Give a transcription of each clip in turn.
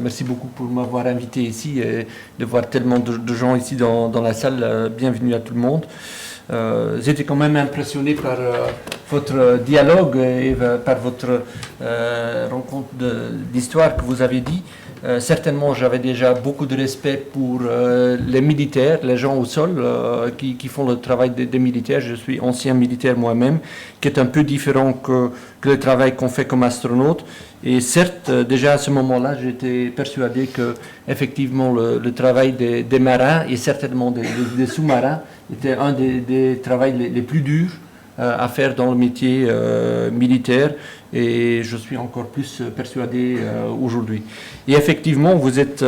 Merci beaucoup pour m'avoir invité ici et de voir tellement de gens ici dans la salle. Bienvenue à tout le monde. J'étais quand même impressionné par votre dialogue et par votre rencontre d'histoire que vous avez dit. Certainement, j'avais déjà beaucoup de respect pour les militaires, les gens au sol qui font le travail des militaires. Je suis ancien militaire moi-même, qui est un peu différent que le travail qu'on fait comme astronaute. Et certes, déjà à ce moment-là, j'étais persuadé que effectivement le travail des marins et certainement des sous-marins était un des travaux les plus durs à faire dans le métier militaire, et je suis encore plus persuadé aujourd'hui. Et effectivement, vous êtes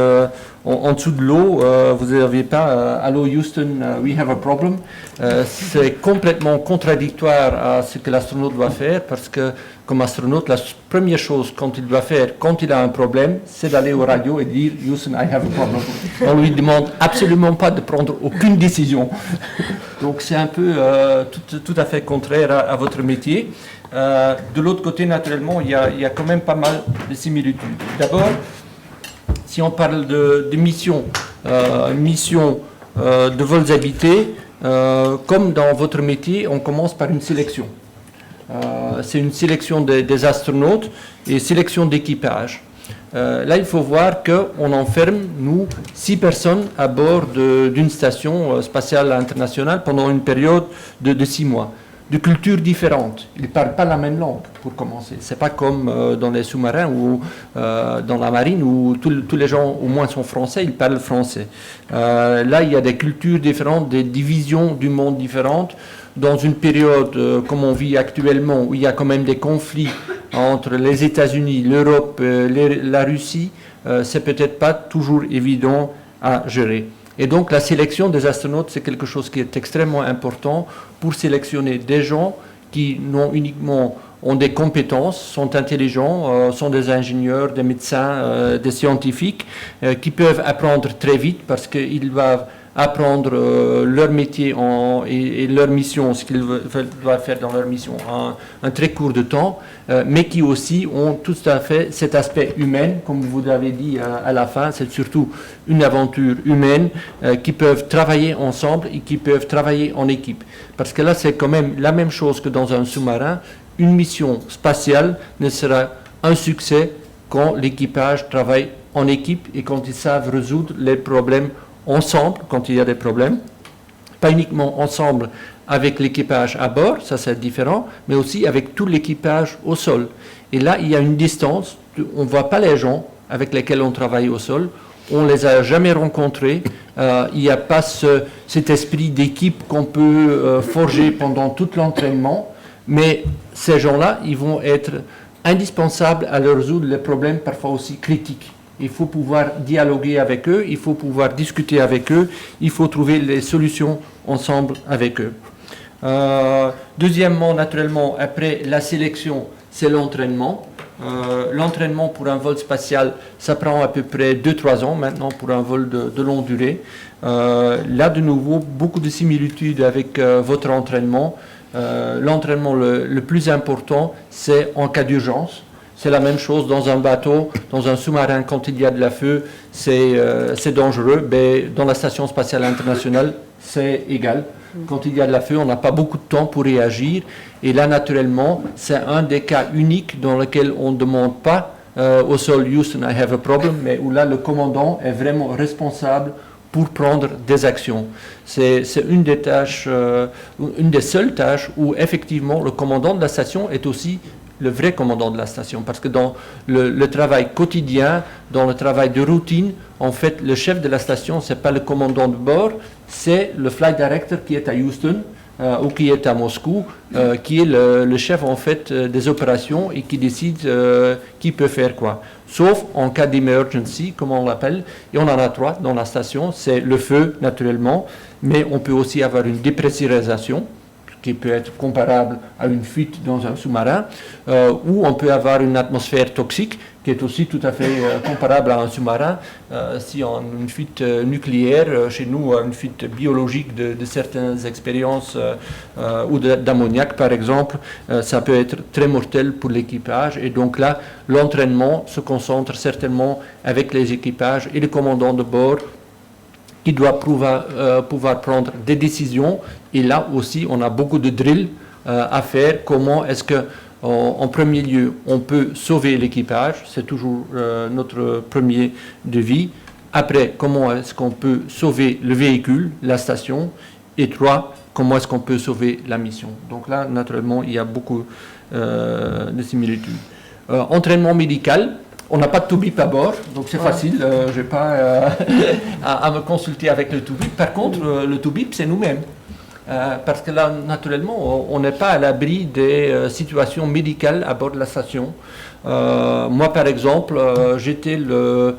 en dessous de l'eau, vous n'avez pas « Hello Houston, we have a problem ». C'est complètement contradictoire à ce que l'astronaute doit faire, parce que comme astronaute, la première chose qu'il doit faire quand il a un problème, c'est d'aller aux radios et dire « Houston, I have a problem ». On ne lui demande absolument pas de prendre aucune décision. Donc c'est un peu tout à fait contraire à votre métier. De l'autre côté, naturellement, il y a quand même pas mal de similitudes. D'abord, si on parle de mission, de vols habités, comme dans votre métier, on commence par une sélection. C'est une sélection des astronautes et sélection d'équipage. Là, il faut voir qu'on enferme, nous, 6 personnes à bord d'une station spatiale internationale pendant une période de 6 mois. De cultures différentes. Ils ne parlent pas la même langue, pour commencer. Ce n'est pas comme dans les sous-marins ou dans la marine où tous les gens, au moins, sont français, ils parlent français. Là, il y a des cultures différentes, des divisions du monde différentes. Dans une période comme on vit actuellement, où il y a quand même des conflits entre les États-Unis, l'Europe, la Russie, c'est peut-être pas toujours évident à gérer. Et donc la sélection des astronautes, c'est quelque chose qui est extrêmement important pour sélectionner des gens qui non uniquement ont des compétences, sont intelligents, sont des ingénieurs, des médecins, des scientifiques, qui peuvent apprendre très vite parce qu'ils doivent apprendre leur métier et leur mission, ce qu'ils doivent faire dans leur mission en un très court de temps, mais qui aussi ont tout à fait cet aspect humain, comme vous l'avez dit à la fin, c'est surtout une aventure humaine, qui peuvent travailler ensemble et qui peuvent travailler en équipe. Parce que là, c'est quand même la même chose que dans un sous-marin. Une mission spatiale ne sera un succès quand l'équipage travaille en équipe et quand ils savent résoudre les problèmes ensemble, quand il y a des problèmes, pas uniquement ensemble avec l'équipage à bord, ça c'est différent, mais aussi avec tout l'équipage au sol. Et là, il y a une distance, on ne voit pas les gens avec lesquels on travaille au sol, on ne les a jamais rencontrés, il n'y a pas cet esprit d'équipe qu'on peut forger pendant tout l'entraînement, mais ces gens-là, ils vont être indispensables à leur résoudre les problèmes parfois aussi critiques. Il faut pouvoir dialoguer avec eux, il faut pouvoir discuter avec eux, il faut trouver les solutions ensemble avec eux. Deuxièmement, naturellement, après la sélection, c'est l'entraînement. L'entraînement pour un vol spatial, ça prend à peu près 2-3 ans maintenant pour un vol de longue durée. Là, de nouveau, beaucoup de similitudes avec votre entraînement. L'entraînement le plus important, c'est en cas d'urgence. C'est la même chose dans un bateau, dans un sous-marin, quand il y a de la feu, c'est dangereux. Mais dans la Station spatiale internationale, c'est égal. Quand il y a de la feu, on n'a pas beaucoup de temps pour réagir. Et là, naturellement, c'est un des cas uniques dans lequel on ne demande pas au sol « Houston, I have a problem », mais où là, le commandant est vraiment responsable pour prendre des actions. C'est une des tâches, une des seules tâches où effectivement le commandant de la station est aussi le vrai commandant de la station, parce que dans le travail quotidien, dans le travail de routine, en fait, le chef de la station, ce n'est pas le commandant de bord, c'est le flight director qui est à Houston ou qui est à Moscou, qui est le chef en fait des opérations et qui décide qui peut faire quoi. Sauf en cas d'emergency, comme on l'appelle, et on en a 3 dans la station, c'est le feu naturellement, mais on peut aussi avoir une dépressurisation, qui peut être comparable à une fuite dans un sous-marin, ou on peut avoir une atmosphère toxique qui est aussi tout à fait comparable à un sous-marin. Si on a une fuite nucléaire, chez nous, une fuite biologique de certaines expériences ou d'ammoniac par exemple, ça peut être très mortel pour l'équipage. Et donc là, l'entraînement se concentre certainement avec les équipages et le commandant de bord qui doit pouvoir prendre des décisions. Et là aussi, on a beaucoup de drills à faire. Comment est-ce que en premier lieu, on peut sauver l'équipage, c'est toujours notre premier devis. Après, comment est-ce qu'on peut sauver le véhicule, la station. Et 3, comment est-ce qu'on peut sauver la mission. Donc là, naturellement, il y a beaucoup de similitudes. Entraînement médical, on n'a pas de TOUBIP à bord, donc c'est facile, je n'ai pas à me consulter avec le TOUBIP. Par contre, le TOUBIP, c'est nous-mêmes. Parce que là, naturellement, on n'est pas à l'abri des situations médicales à bord de la station. Moi, par exemple, j'étais le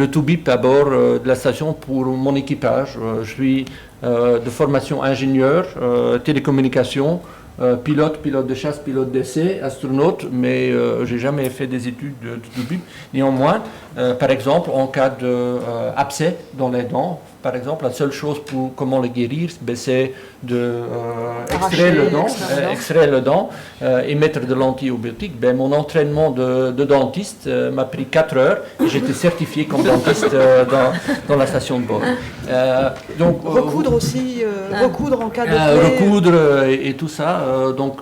TOUBIP à bord de la station pour mon équipage. Je suis de formation ingénieur, télécommunications, pilote de chasse, pilote d'essai, astronaute, mais je n'ai jamais fait des études de TOUBIP. Néanmoins, par exemple, en cas d'abcès dans les dents, par exemple, la seule chose pour comment le guérir, c'est extraire le dent et mettre de l'antibiotique. Mon entraînement de dentiste m'a pris 4 heures et j'étais certifié comme dentiste dans la station de bord. Donc, recoudre aussi, recoudre en cas de plaie. Recoudre et tout ça. Donc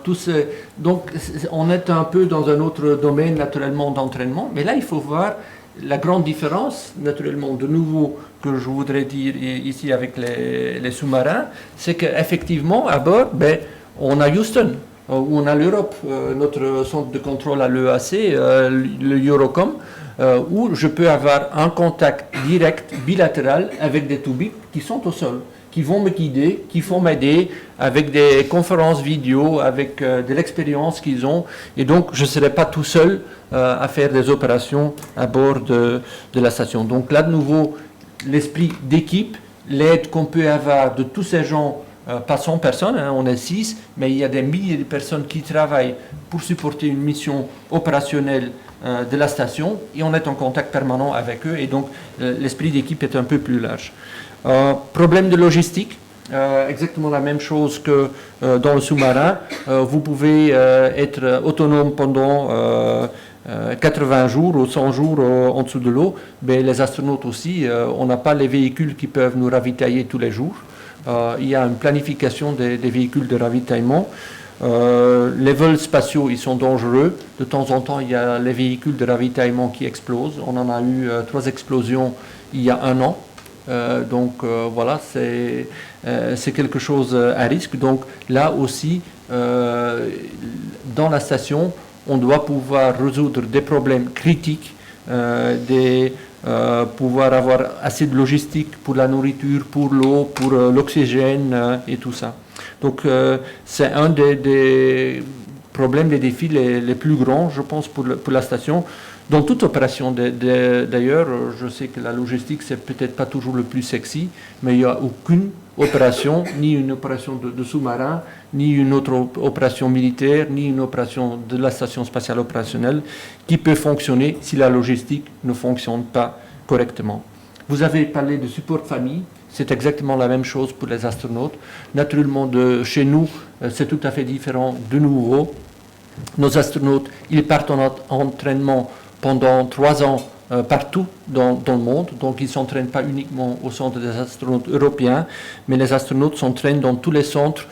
on est un peu dans un autre domaine naturellement d'entraînement, mais là il faut voir la grande différence, naturellement, de nouveau, que je voudrais dire ici avec les sous-marins, c'est qu'effectivement, à bord, on a Houston, où on a l'Europe, notre centre de contrôle à l'EAC, le Eurocom, où je peux avoir un contact direct, bilatéral, avec des TOUBIP qui sont au sol, qui vont me guider, qui vont m'aider avec des conférences vidéo, avec de l'expérience qu'ils ont. Et donc, je ne serai pas tout seul à faire des opérations à bord de la station. Donc là, de nouveau, l'esprit d'équipe, l'aide qu'on peut avoir de tous ces gens, pas 100 personnes, on est 6, mais il y a des milliers de personnes qui travaillent pour supporter une mission opérationnelle de la station, et on est en contact permanent avec eux, et donc l'esprit d'équipe est un peu plus large. Problème de logistique, exactement la même chose que dans le sous-marin. Vous pouvez être autonome pendant 80 jours ou 100 jours en dessous de l'eau, mais les astronautes aussi, on n'a pas les véhicules qui peuvent nous ravitailler tous les jours. Il y a une planification des véhicules de ravitaillement. Les vols spatiaux, ils sont dangereux. De temps en temps, il y a les véhicules de ravitaillement qui explosent. On en a eu 3 explosions il y a 1 an. Donc voilà, c'est quelque chose à risque. Donc là aussi, dans la station, on doit pouvoir résoudre des problèmes critiques, pouvoir avoir assez de logistique pour la nourriture, pour l'eau, pour l'oxygène et tout ça. Donc c'est un des problèmes, des défis les plus grands, je pense, pour la station. Dans toute opération, d'ailleurs, je sais que la logistique, c'est peut-être pas toujours le plus sexy, mais il n'y a aucune opération, ni une opération de sous-marin, ni une autre opération militaire, ni une opération de la station spatiale opérationnelle qui peut fonctionner si la logistique ne fonctionne pas correctement. Vous avez parlé de support famille, c'est exactement la même chose pour les astronautes. Naturellement, chez nous, c'est tout à fait différent de nouveau. Nos astronautes, ils partent en entraînement pendant 3 ans partout dans le monde. Donc ils ne s'entraînent pas uniquement au centre des astronautes européens, mais les astronautes s'entraînent dans tous les centres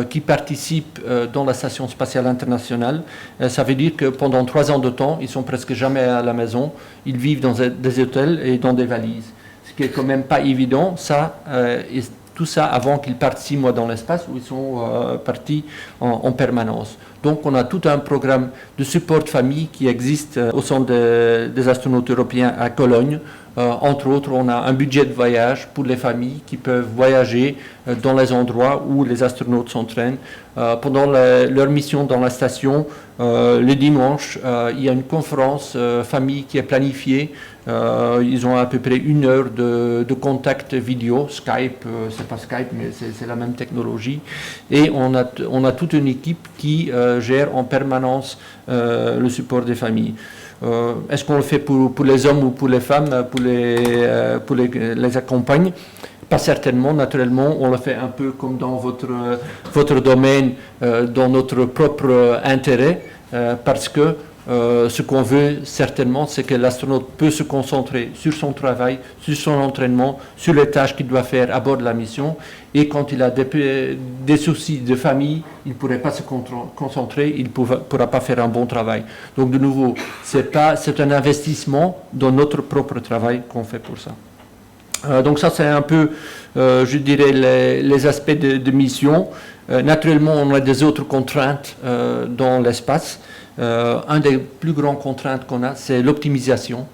qui participent dans la Station spatiale internationale. Ça veut dire que pendant 3 ans de temps, ils ne sont presque jamais à la maison. Ils vivent dans des hôtels et dans des valises. Ce qui est quand même pas évident, tout ça avant qu'ils partent 6 mois dans l'espace où ils sont partis en permanence. Donc on a tout un programme de support famille qui existe au centre des astronautes européens à Cologne. Entre autres, on a un budget de voyage pour les familles qui peuvent voyager dans les endroits où les astronautes s'entraînent. Pendant leur mission dans la station, le dimanche, il y a une conférence famille qui est planifiée. Ils ont à peu près 1 heure de contact vidéo, Skype, c'est pas Skype, mais c'est la même technologie. Et on a toute une équipe qui gère en permanence le support des familles. Est-ce qu'on le fait pour les hommes ou pour les femmes, pour les accompagner? Pas certainement, naturellement, on le fait un peu comme dans votre domaine, dans notre propre intérêt, parce que ce qu'on veut certainement, c'est que l'astronaute peut se concentrer sur son travail, sur son entraînement, sur les tâches qu'il doit faire à bord de la mission. Et quand il a des soucis de famille, il ne pourrait pas se concentrer, il ne pourra pas faire un bon travail. Donc de nouveau, c'est un investissement dans notre propre travail qu'on fait pour ça. Donc ça, c'est un peu, je dirais, les aspects de mission. Naturellement, on a des autres contraintes dans l'espace. Un des plus grandes contraintes qu'on a, c'est l'optimisation.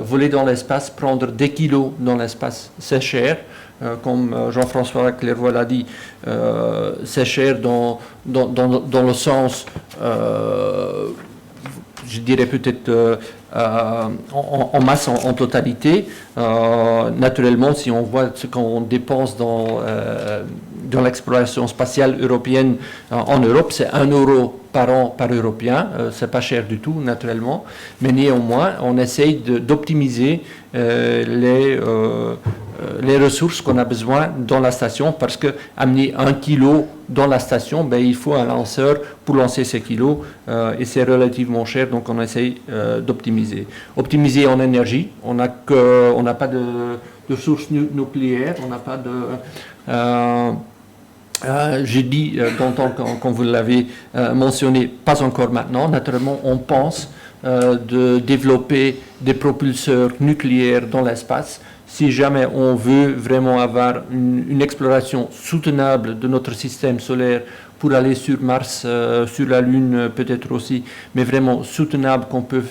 Voler dans l'espace, prendre des kilos dans l'espace, c'est cher. Comme Jean-François Clairvoy l'a dit, c'est cher dans le sens, je dirais peut-être en masse, en totalité. Naturellement, si on voit ce qu'on dépense dans l'exploration spatiale européenne en Europe, c'est 1 euro par an par Européen. C'est pas cher du tout, naturellement. Mais néanmoins, on essaye d'optimiser les ressources qu'on a besoin dans la station, parce que amener 1 kilo dans la station, il faut un lanceur pour lancer ces kilos, et c'est relativement cher, donc on essaye d'optimiser. Optimiser en énergie, on n'a pas de source nucléaire, on n'a pas de... j'ai dit quand vous l'avez mentionné, pas encore maintenant. Naturellement, on pense de développer des propulseurs nucléaires dans l'espace. Si jamais on veut vraiment avoir une exploration soutenable de notre système solaire pour aller sur Mars, sur la Lune peut-être aussi, mais vraiment soutenable, qu'on peut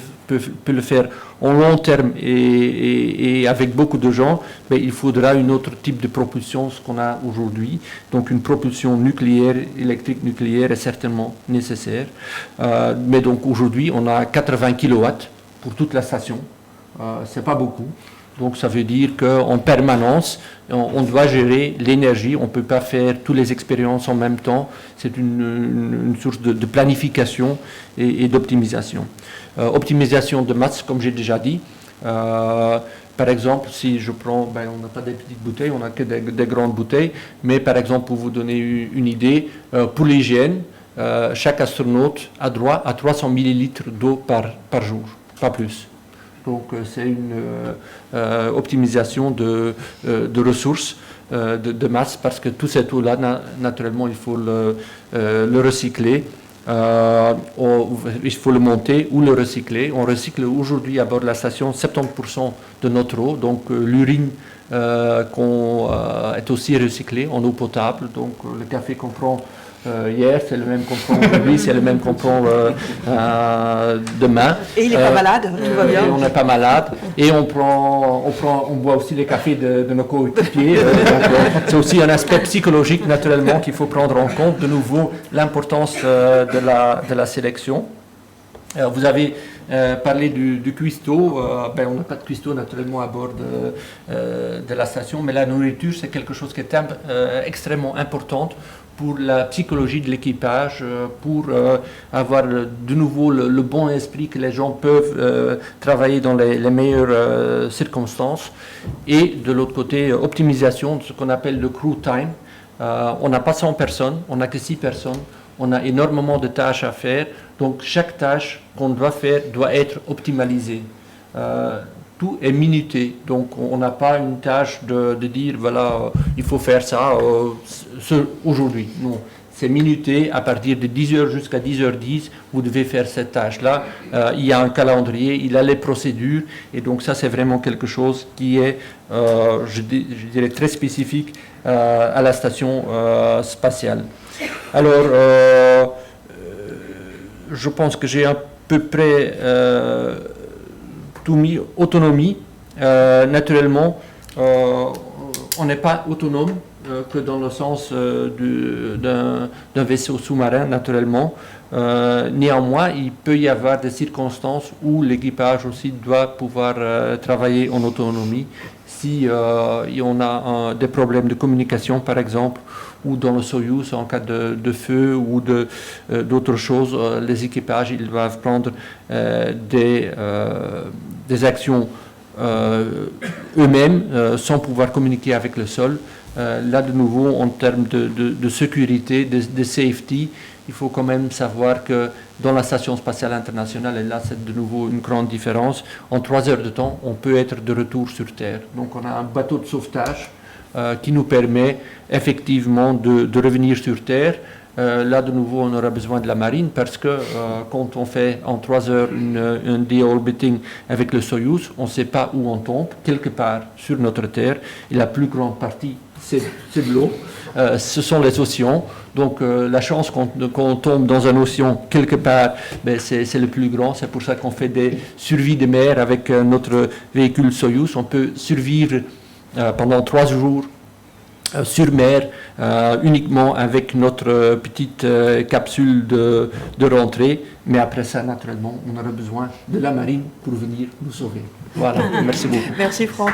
le faire en long terme et avec beaucoup de gens, il faudra un autre type de propulsion, ce qu'on a aujourd'hui. Donc une propulsion nucléaire, électrique nucléaire est certainement nécessaire. Mais donc aujourd'hui, on a 80 kW pour toute la station. C'est pas beaucoup. Donc ça veut dire qu'en permanence, on doit gérer l'énergie. On ne peut pas faire toutes les expériences en même temps. C'est une source de planification et d'optimisation. Optimisation de masse, comme j'ai déjà dit. Par exemple, si je prends, on n'a pas des petites bouteilles, on n'a que des grandes bouteilles. Mais par exemple, pour vous donner une idée, pour l'hygiène, chaque astronaute a droit à 300 millilitres d'eau par jour, pas plus. Donc c'est une optimisation de ressources, de masse, parce que tout cette eau-là, naturellement, il faut le recycler. Il faut le monter ou le recycler. On recycle aujourd'hui à bord de la station 70% de notre eau, donc l'urine est aussi recyclée en eau potable. Donc le café qu'on prend hier, c'est le même qu'on prend aujourd'hui, c'est le même qu'on prend demain. Et il n'est pas malade, tout va bien. Et on n'est pas malade. Et on boit aussi les cafés de nos coéquipiers. C'est aussi un aspect psychologique, naturellement, qu'il faut prendre en compte. De nouveau, l'importance de la sélection. Vous avez parlé du cuistot. On n'a pas de cuistot, naturellement, à bord de la station, mais la nourriture, c'est quelque chose qui est extrêmement important pour la psychologie de l'équipage, pour avoir de nouveau le bon esprit, que les gens peuvent travailler dans les meilleures circonstances. Et de l'autre côté, optimisation de ce qu'on appelle le crew time. On n'a pas 100 personnes, on n'a que 6 personnes. On a énormément de tâches à faire. Donc chaque tâche qu'on doit faire doit être optimalisée. Tout est minuté, donc on n'a pas une tâche de dire voilà, il faut faire ça aujourd'hui. Non, c'est minuté. À partir de 10h jusqu'à 10h10, vous devez faire cette tâche-là. Il y a un calendrier, il y a les procédures, et donc ça c'est vraiment quelque chose qui est, je dirais, très spécifique à la station spatiale. Alors, je pense que j'ai à peu près tout mis. Autonomie, naturellement, on n'est pas autonome que dans le sens d'un vaisseau sous-marin, naturellement. Néanmoins, il peut y avoir des circonstances où l'équipage aussi doit pouvoir travailler en autonomie si on a des problèmes de communication, par exemple, ou dans le Soyouz en cas de feu ou d'autres choses, les équipages ils doivent prendre des actions eux-mêmes sans pouvoir communiquer avec le sol. Là, de nouveau, en termes de sécurité, de safety, il faut quand même savoir que dans la Station spatiale internationale, et là c'est de nouveau une grande différence, en 3 heures de temps, on peut être de retour sur Terre. Donc on a un bateau de sauvetage qui nous permet effectivement de revenir sur Terre. Là, de nouveau, on aura besoin de la marine parce que quand on fait en 3 heures un de-orbiting avec le Soyouz, on ne sait pas où on tombe, quelque part sur notre Terre, et la plus grande partie, c'est de l'eau. Ce sont les océans. Donc la chance qu'on tombe dans un océan quelque part, c'est le plus grand. C'est pour ça qu'on fait des survies de mer avec notre véhicule Soyouz. On peut survivre pendant 3 jours sur mer uniquement avec notre petite capsule de rentrée. Mais après ça, naturellement, on aura besoin de la marine pour venir nous sauver. Voilà, merci beaucoup. Merci Franck.